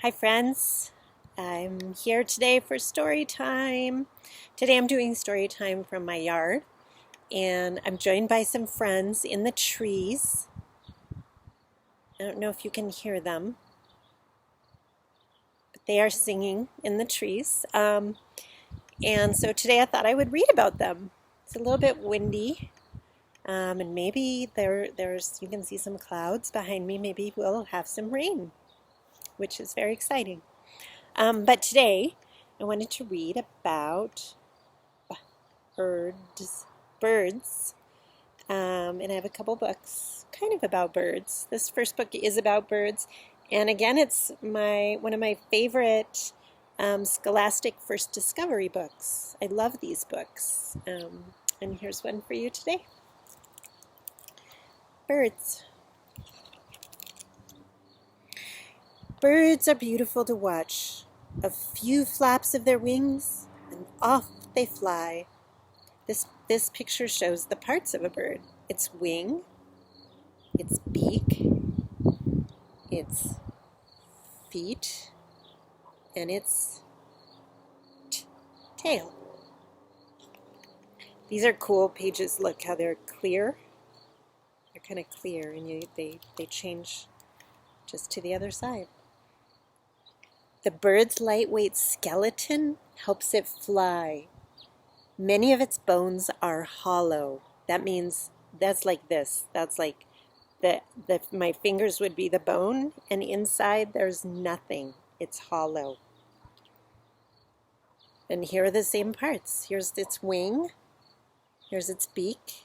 Hi friends, I'm here today for story time. Today I'm doing story time from my yard and I'm joined by some friends in the trees. I don't know if you can hear them, but they are singing in the trees. And so today I thought I would read about them. It's a little bit windy, and maybe there's you can see some clouds behind me. Maybe we'll have some rain, which is very exciting. But today I wanted to read about birds, and I have a couple books kind of about birds. This first book is about birds, and again, it's one of my favorite Scholastic First Discovery books. I love these books, and here's one for you today. Birds. Birds are beautiful to watch. A few flaps of their wings, and off they fly. This picture shows the parts of a bird. Its wing, its beak, its feet, and its tail. These are cool pages. Look how they're clear. They're kind of clear, and they change just to the other side. The bird's lightweight skeleton helps it fly. Many of its bones are hollow. That means that's like this. That's like my fingers would be the bone, and inside there's nothing. It's hollow. And here are the same parts. Here's its wing. Here's its beak.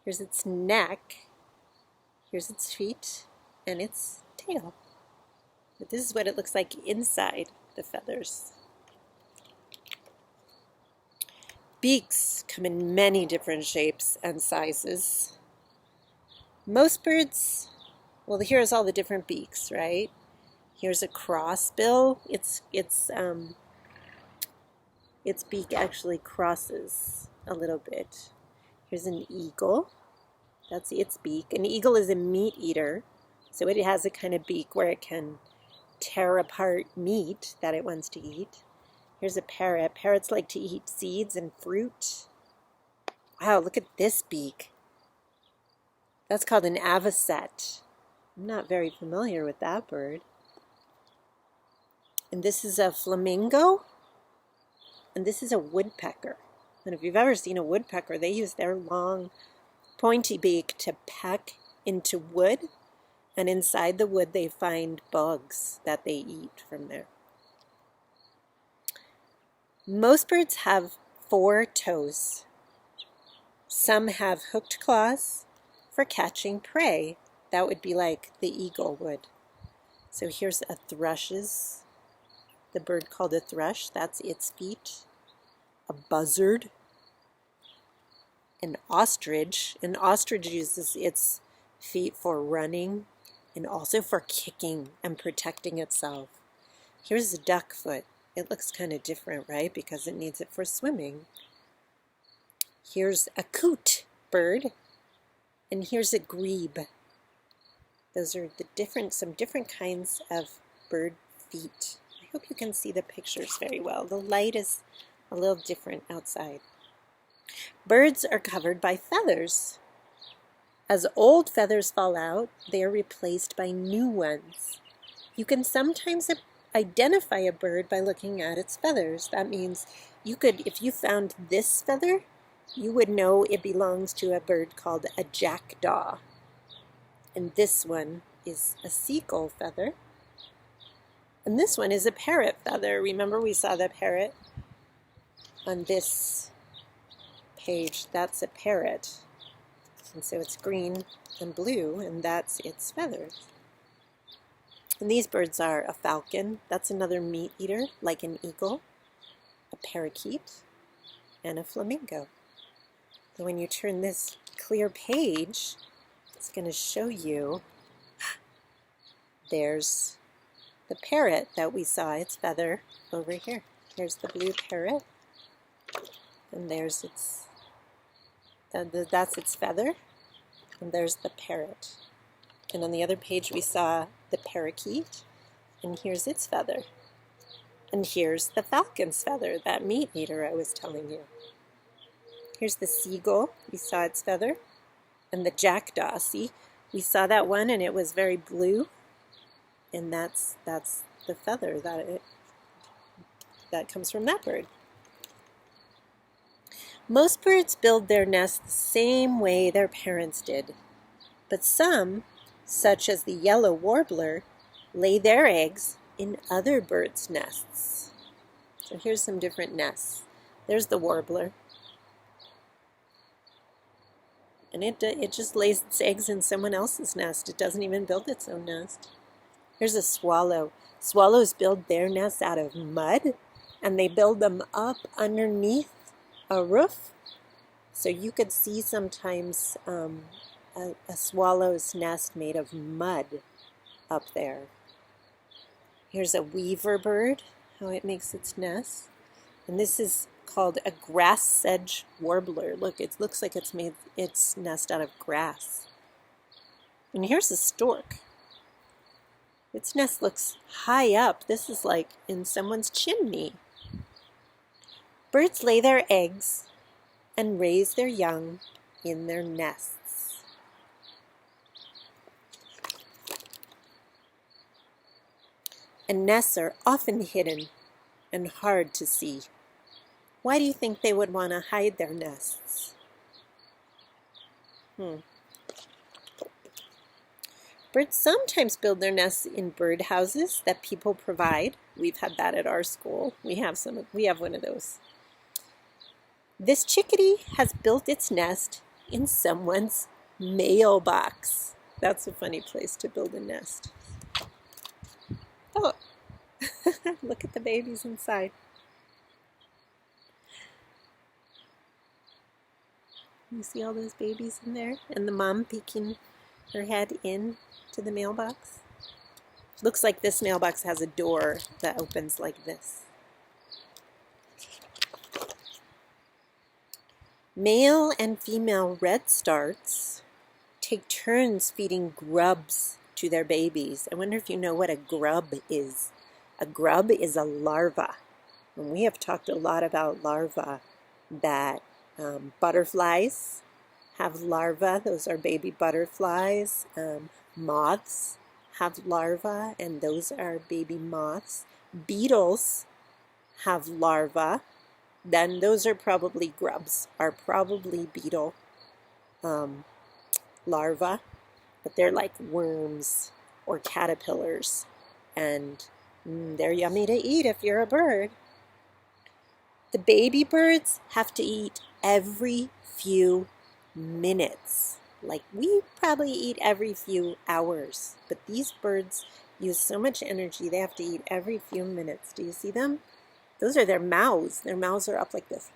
Here's its neck. Here's its feet and its tail. But this is what it looks like inside the feathers. Beaks come in many different shapes and sizes. Most birds, well, here's all the different beaks, right? Here's a crossbill. Its beak actually crosses a little bit. Here's an eagle. That's its beak. An eagle is a meat eater, so it has a kind of beak where it can tear apart meat that it wants to eat. Here's a parrot. Parrots like to eat seeds and fruit. Wow, look at this beak. That's called an avocet. I'm not very familiar with that bird. And this is a flamingo. And this is a woodpecker. And if you've ever seen a woodpecker, they use their long, pointy beak to peck into wood. And inside the wood, they find bugs that they eat from there. Most birds have 4 toes. Some have hooked claws for catching prey. That would be like the eagle would. So here's a thrush's, the bird called a thrush. That's its feet. A buzzard. An ostrich. An ostrich uses its feet for running and also for kicking and protecting itself. Here's a duckfoot. It looks kind of different, right? Because it needs it for swimming. Here's a coot bird, and here's a grebe. Those are some different kinds of bird feet. I hope you can see the pictures very well. The light is a little different outside. Birds are covered by feathers. As old feathers fall out, they are replaced by new ones. You can sometimes identify a bird by looking at its feathers. That means if you found this feather, you would know it belongs to a bird called a jackdaw. And this one is a seagull feather. And this one is a parrot feather. Remember we saw the parrot on this page. That's a parrot. And so it's green and blue, and that's its feathers. And these birds are a falcon. That's another meat eater, like an eagle, a parakeet, and a flamingo. So when you turn this clear page, it's going to show you there's the parrot that we saw, its feather over here. Here's the blue parrot, and there's that's its feather, and there's the parrot. And on the other page we saw the parakeet, And here's its feather. And here's the falcon's feather, that meat eater I was telling you. Here's the seagull. We saw its feather. And the jackdaw. See, we saw that one and it was very blue. And that's the feather that comes from that bird. Most birds build their nests the same way their parents did. But some, such as the yellow warbler, lay their eggs in other birds' nests. So here's some different nests. There's the warbler. And it just lays its eggs in someone else's nest. It doesn't even build its own nest. Here's a swallow. Swallows build their nests out of mud, and they build them up underneath a roof. So you could see sometimes a swallow's nest made of mud up there. Here's a weaver bird, how it makes its nest. And this is called a grass sedge warbler. Look, it looks like it's made its nest out of grass. And here's a stork. Its nest looks high up. This is like in someone's chimney. Birds lay their eggs and raise their young in their nests. And nests are often hidden and hard to see. Why do you think they would want to hide their nests? Birds sometimes build their nests in birdhouses that people provide. We've had that at our school. We have one of those. This chickadee has built its nest in someone's mailbox. That's a funny place to build a nest. Oh, look at the babies inside. You see all those babies in there? And the mom peeking her head in to the mailbox. Looks like this mailbox has a door that opens like this. Male and female redstarts take turns feeding grubs to their babies. I wonder if you know what a grub is. A grub is a larva. And we have talked a lot about larvae, that butterflies have larvae. Those are baby butterflies. Moths have larvae, and those are baby moths. Beetles have larvae. Then those are probably grubs, are probably beetle larvae, but they're like worms or caterpillars, and they're yummy to eat if you're a bird. The baby birds have to eat every few minutes. Like we probably eat every few hours, but these birds use so much energy they have to eat every few minutes. Do you see them? Those are their mouths. Their mouths are up like this.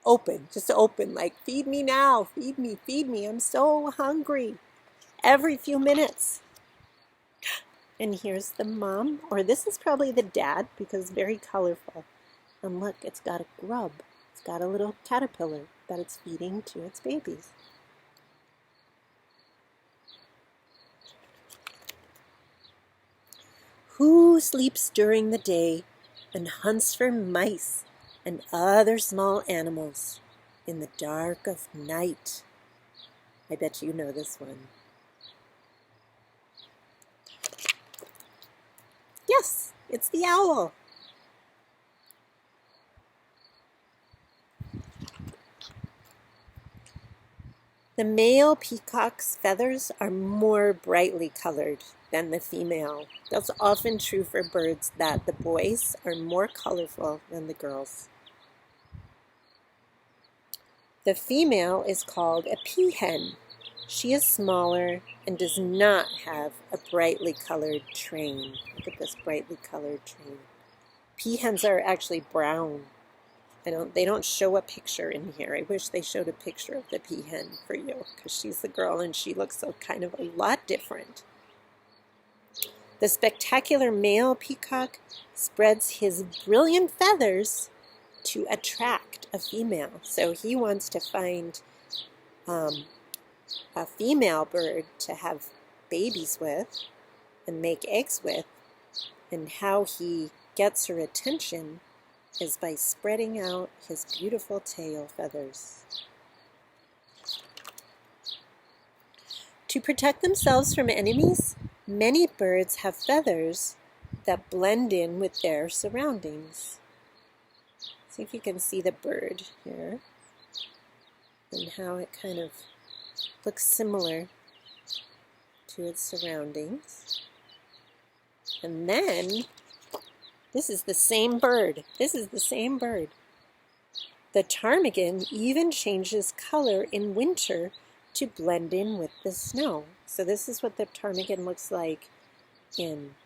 Open, just open, like feed me now, feed me, I'm so hungry. Every few minutes. And here's the mom, or this is probably the dad because it's very colorful. And look, it's got a grub. It's got a little caterpillar that it's feeding to its babies. Who sleeps during the day and hunts for mice and other small animals in the dark of night? I bet you know this one. Yes, it's the owl. The male peacock's feathers are more brightly colored than the female. That's often true for birds, that the boys are more colorful than the girls. The female is called a peahen. She is smaller and does not have a brightly colored train. Look at this brightly colored train. Peahens are actually brown. They don't show a picture in here. I wish they showed a picture of the peahen for you, because she's the girl and she looks so kind of a lot different. The spectacular male peacock spreads his brilliant feathers to attract a female. So he wants to find a female bird to have babies with and make eggs with. And how he gets her attention is by spreading out his beautiful tail feathers. To protect themselves from enemies, many birds have feathers that blend in with their surroundings. See if you can see the bird here and how it kind of looks similar to its surroundings. And then, this is the same bird. This is the same bird. The ptarmigan even changes color in winter to blend in with the snow. So this is what the ptarmigan looks like in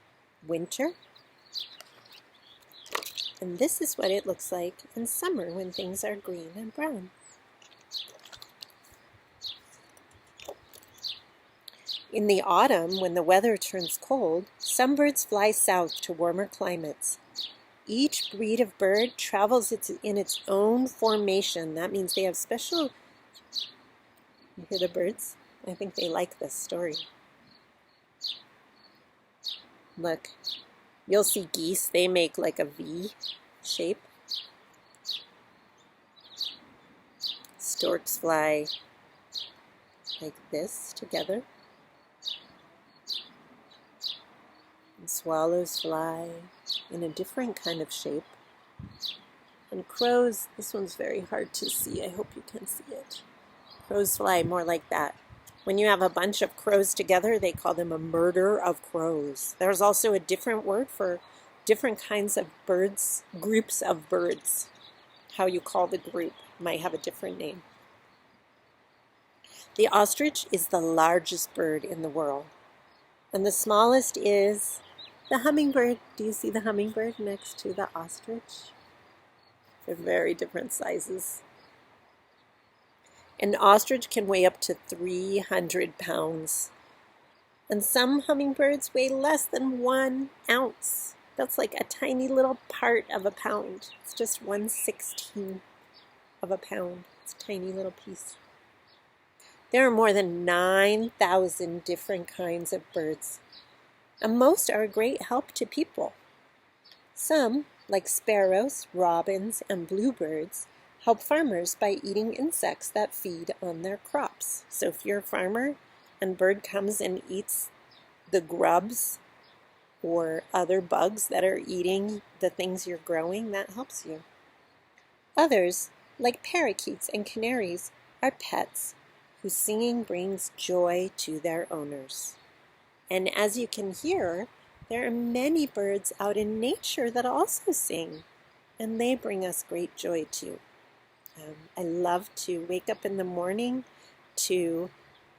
winter. And this is what it looks like in summer when things are green and brown. In the autumn, when the weather turns cold, some birds fly south to warmer climates. Each breed of bird travels in its own formation. That means they have special... You hear the birds? I think they like this story. Look, you'll see geese. They make like a V shape. Storks fly like this together. And swallows fly in a different kind of shape. And crows, this one's very hard to see. I hope you can see it. Crows fly more like that. When you have a bunch of crows together, they call them a murder of crows. There's also a different word for different kinds of birds, groups of birds. How you call the group might have a different name. The ostrich is the largest bird in the world. And the smallest is the hummingbird. Do you see the hummingbird next to the ostrich? They're very different sizes. An ostrich can weigh up to 300 pounds. And some hummingbirds weigh less than 1 ounce. That's like a tiny little part of a pound. It's just 1/16 of a pound. It's a tiny little piece. There are more than 9,000 different kinds of birds, and most are a great help to people. Some, like sparrows, robins, and bluebirds, help farmers by eating insects that feed on their crops. So if you're a farmer and bird comes and eats the grubs or other bugs that are eating the things you're growing, that helps you. Others, like parakeets and canaries, are pets whose singing brings joy to their owners. And as you can hear, there are many birds out in nature that also sing, and they bring us great joy too. I love to wake up in the morning to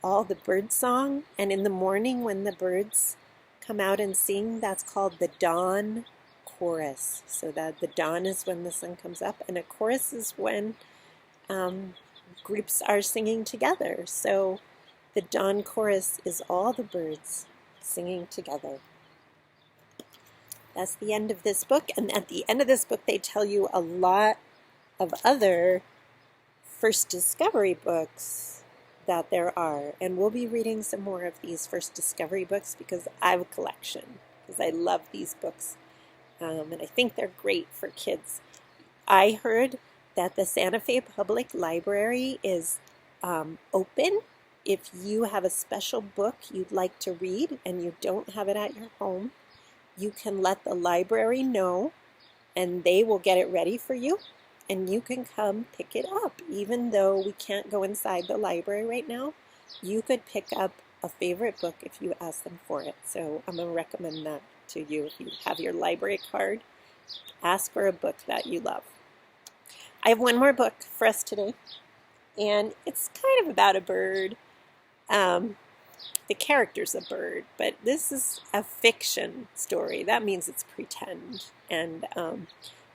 all the bird song, and in the morning when the birds come out and sing, that's called the dawn chorus. So that the dawn is when the sun comes up, and a chorus is when groups are singing together. So the dawn chorus is all the birds singing together. That's the end of this book, and at the end of this book they tell you a lot of other first discovery books that there are, and we'll be reading some more of these first discovery books because I have a collection, because I love these books, and I think they're great for kids. I heard that the Santa Fe Public Library is open. If you have a special book you'd like to read and you don't have it at your home, you can let the library know and they will get it ready for you, and you can come pick it up. Even though we can't go inside the library right now, you could pick up a favorite book if you ask them for it. So I'm going to recommend that to you. If you have your library card, ask for a book that you love. I have one more book for us today, and it's kind of about a bird. The character's a bird, but this is a fiction story. That means it's pretend, and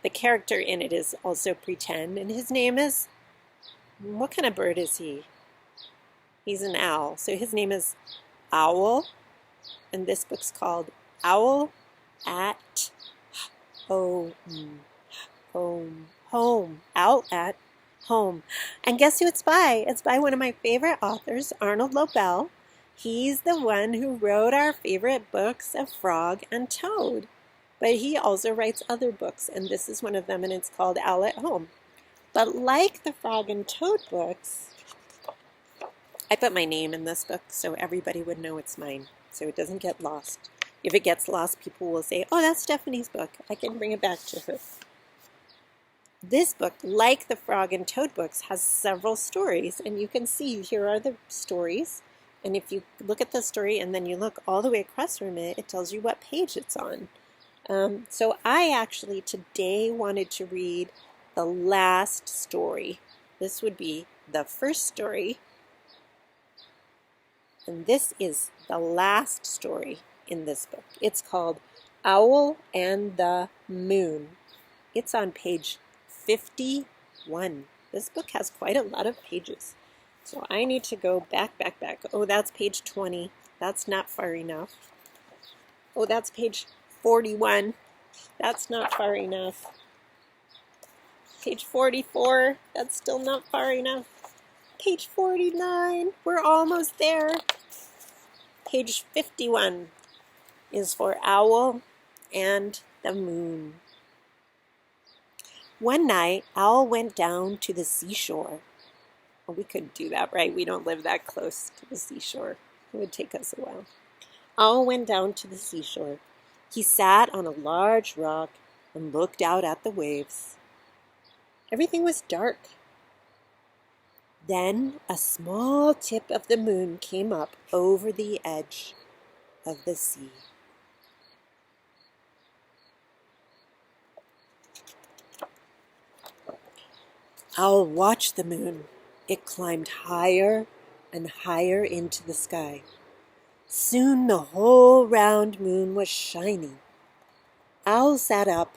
the character in it is also pretend, and his name is, what kind of bird is he? He's an owl, so his name is Owl, and this book's called Owl at Home. Owl at Home. And guess who it's by? It's by one of my favorite authors, Arnold Lobel. He's the one who wrote our favorite books of Frog and Toad. But he also writes other books, and this is one of them, and it's called Owl at Home. But like the Frog and Toad books, I put my name in this book so everybody would know it's mine, so it doesn't get lost. If it gets lost, people will say, oh, that's Stephanie's book. I can bring it back to her. This book, like the Frog and Toad books, has several stories, and you can see here are the stories. And if you look at the story and then you look all the way across from it, it tells you what page it's on. So I actually today wanted to read the last story. This would be the first story, and this is the last story in this book. It's called Owl and the Moon. It's on page 51. This book has quite a lot of pages. So I need to go back. Oh, that's page 20. That's not far enough. Oh, that's page 41. That's not far enough. Page 44. That's still not far enough. Page 49. We're almost there. Page 51 is for Owl and the Moon. One night, Owl went down to the seashore. Well, we couldn't do that, right? We don't live that close to the seashore. It would take us a while. Owl went down to the seashore. He sat on a large rock and looked out at the waves. Everything was dark. Then a small tip of the moon came up over the edge of the sea. Owl watched the moon. It climbed higher and higher into the sky. Soon the whole round moon was shining. Owl sat up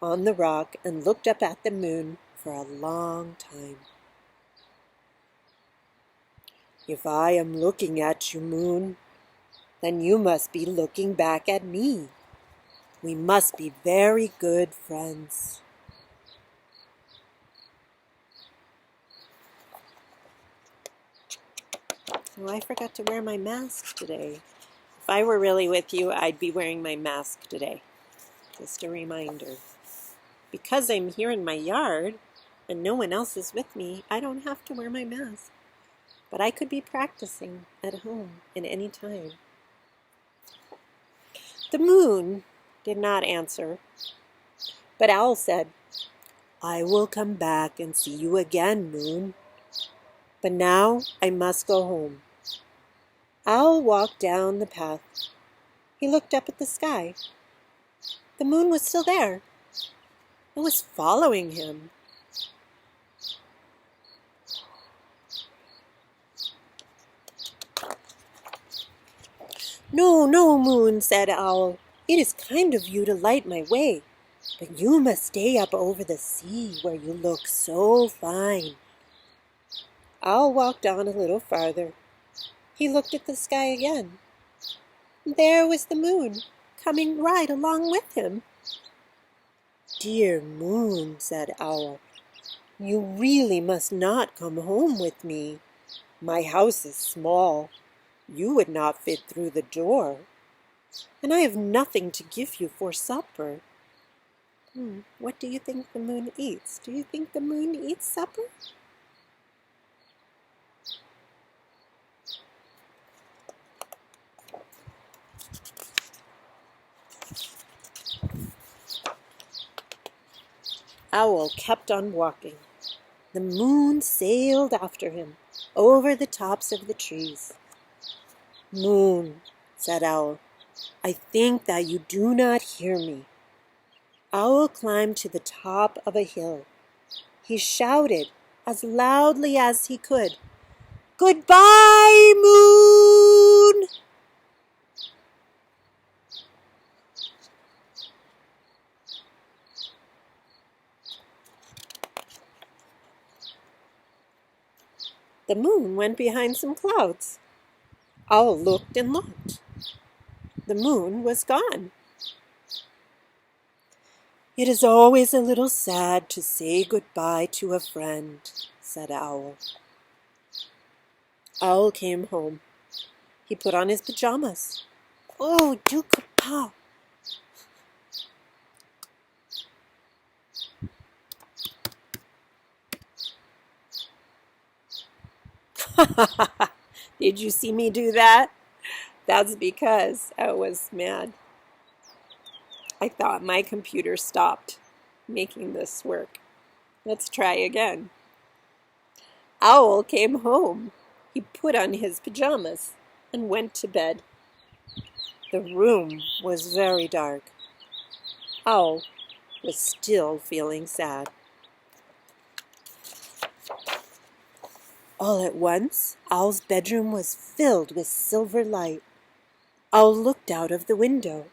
on the rock and looked up at the moon for a long time. If I am looking at you, moon, then you must be looking back at me. We must be very good friends. Oh, I forgot to wear my mask today. If I were really with you, I'd be wearing my mask today. Just a reminder. Because I'm here in my yard and no one else is with me, I don't have to wear my mask. But I could be practicing at home at any time. The moon did not answer, but Owl said, I will come back and see you again, moon. But now I must go home. Owl walked down the path. He looked up at the sky. The moon was still there. It was following him. No, no, moon, said Owl. It is kind of you to light my way, but you must stay up over the sea where you look so fine. Owl walked on a little farther. He looked at the sky again. There was the moon, coming right along with him. Dear moon, said Owl, you really must not come home with me. My house is small. You would not fit through the door, and I have nothing to give you for supper. What do you think the moon eats? Do you think the moon eats supper? Owl kept on walking. The moon sailed after him over the tops of the trees. Moon, said Owl, I think that you do not hear me. Owl climbed to the top of a hill. He shouted as loudly as he could, Goodbye, moon! The moon went behind some clouds. Owl looked and looked. The moon was gone. It is always a little sad to say goodbye to a friend, said Owl. Owl came home. He put on his pajamas. Oh, du papa! Did you see me do that? That's because I was mad. I thought my computer stopped making this work. Let's try again. Owl came home. He put on his pajamas and went to bed. The room was very dark. Owl was still feeling sad. All at once, Owl's bedroom was filled with silver light. Owl looked out of the window.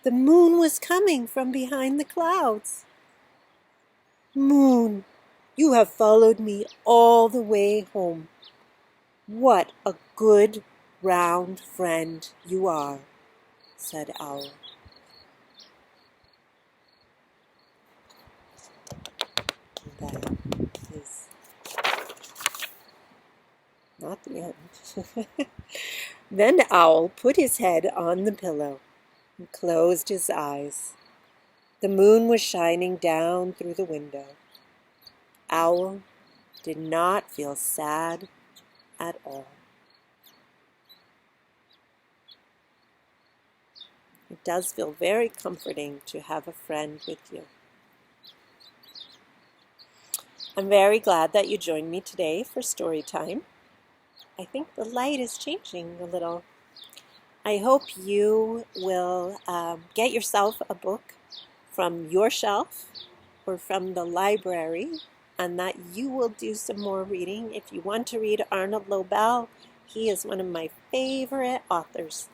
The moon was coming from behind the clouds. Moon, you have followed me all the way home. What a good, round friend you are, said Owl. That is not the end. Then Owl put his head on the pillow and closed his eyes. The moon was shining down through the window. Owl did not feel sad at all. It does feel very comforting to have a friend with you. I'm very glad that you joined me today for story time. I think the light is changing a little. I hope you will get yourself a book from your shelf or from the library, and that you will do some more reading. If you want to read Arnold Lobel, he is one of my favorite authors.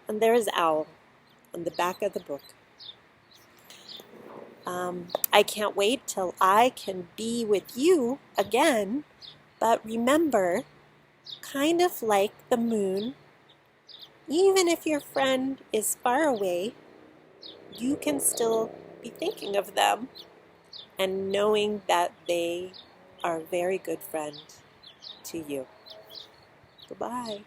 And there is Owl on the back of the book. I can't wait till I can be with you again, but remember, kind of like the moon, even if your friend is far away, you can still be thinking of them and knowing that they are a very good friend to you. Goodbye.